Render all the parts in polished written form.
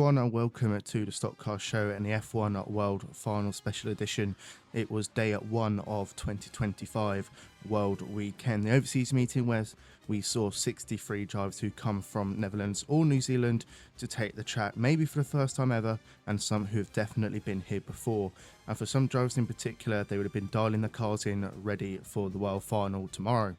everyone and welcome to the Stock Car Show and the F1 World Final Special Edition. It was day 1 of 2025 World Weekend, the overseas meeting where we saw 63 drivers who come from Netherlands or New Zealand to take the track, maybe for the first time ever, and some who have definitely been here before. And for some drivers in particular, they would have been dialing the cars in ready for the World Final tomorrow.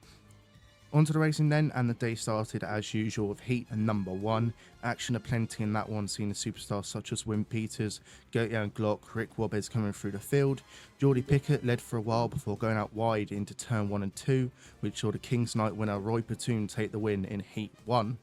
On to the racing then, and the day started as usual with heat number 1. Action aplenty in that one, seeing the superstars such as Wim Peters, Gertjan Glock, Rick Wobbes coming through the field. Geordie Pickett led for a while before going out wide into turn 1 and 2, which saw the King's Night winner Roy Platoon take the win in heat 1.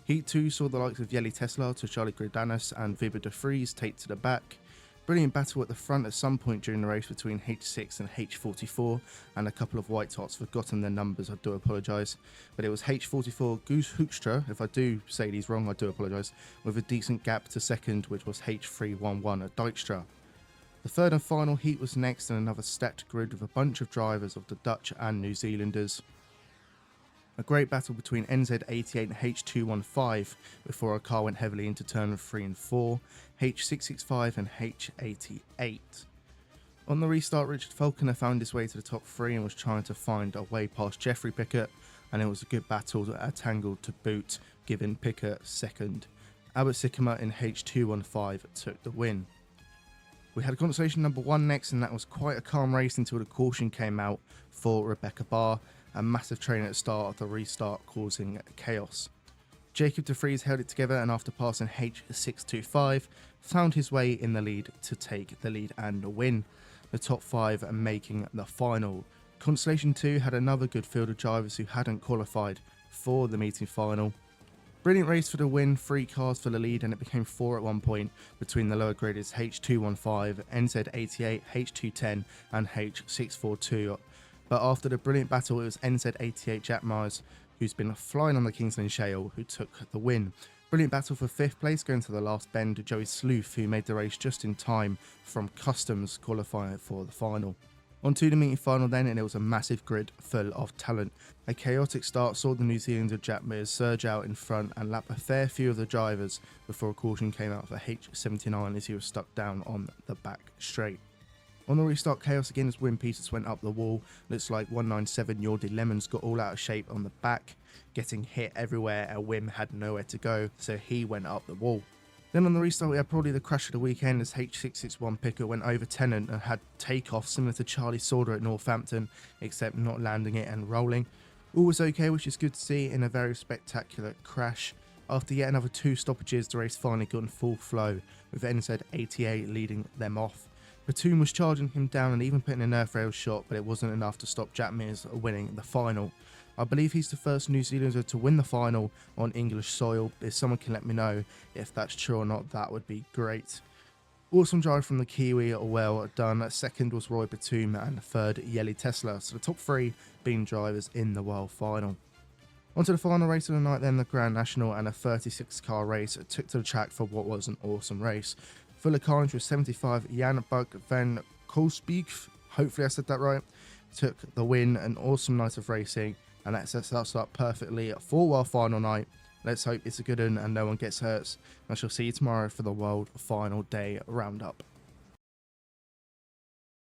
Heat 2 saw the likes of Jelle Tesla to Charlie Gridanis and Wibbe de Vries take to the back. Brilliant battle at the front at some point during the race between H6 and H44, and a couple of white tots, forgotten their numbers, I do apologise, but it was H44 Goose Hoekstra, if I do say these wrong I do apologise, with a decent gap to second, which was H311 at Dijkstra. The third and final heat was next, and another stacked grid with a bunch of drivers of the Dutch and New Zealanders. A great battle between NZ88 and H215 before our car went heavily into turn 3 and 4, H665 and H88. On the restart, Richard Falconer found his way to the top 3 and was trying to find a way past Jeffrey Pickett, and it was a good battle at Tangled to boot, giving Pickett second. Albert Sycamore in H215 took the win. We had consolation number 1 next, and that was quite a calm race until the caution came out for Rebecca Barr. A massive train at the start of the restart causing chaos. Jacob de Vries held it together and after passing H625 found his way in the lead to take the lead and win. The top 5 making the final. Constellation 2 had another good field of drivers who hadn't qualified for the meeting final. Brilliant race for the win, 3 cars for the lead, and it became 4 at one point between the lower graders H215, NZ88, H210 and H642. But after the brilliant battle, it was NZ88 Jack Myers, who's been flying on the Kingsland Shale, who took the win. Brilliant battle for 5th place, going to the last bend, Joey Sleuth, who made the race just in time from Customs qualifying for the final. On to the meeting final then, and it was a massive grid full of talent. A chaotic start saw the New Zealander Jack Mears surge out in front and lap a fair few of the drivers before a caution came out for H79 as he was stuck down on the back straight. On the restart, chaos again as Wim Peters went up the wall. Looks like 197 Jordi Lemons got all out of shape on the back, getting hit everywhere, and Wim had nowhere to go, so he went up the wall. Then on the restart, we had probably the crash of the weekend as H661 Picker went over Tennant and had takeoff similar to Charlie Sauder at Northampton, except not landing it and rolling. All was okay, which is good to see in a very spectacular crash. After yet another 2 stoppages, the race finally got in full flow, with NZ88 leading them off. Platoon was charging him down and even putting an earth rail shot, but it wasn't enough to stop Jack Mears winning the final. I believe he's the first New Zealander to win the final on English soil. If someone can let me know if that's true or not, that would be great. Awesome drive from the Kiwi, well done. Second was Roy Platoon and third Jelle Tesla, so the top 3 being drivers in the world final. On to the final race of the night then, the Grand National, and a 36 car race took to the track for what was an awesome race. Full of carnage with 75 Jan Buck van Koolsbeek, hopefully I said that right, took the win. An awesome night of racing, and that sets us up perfectly for world final night. Let's hope it's a good one and no one gets hurt. I shall see you tomorrow for the world final day roundup.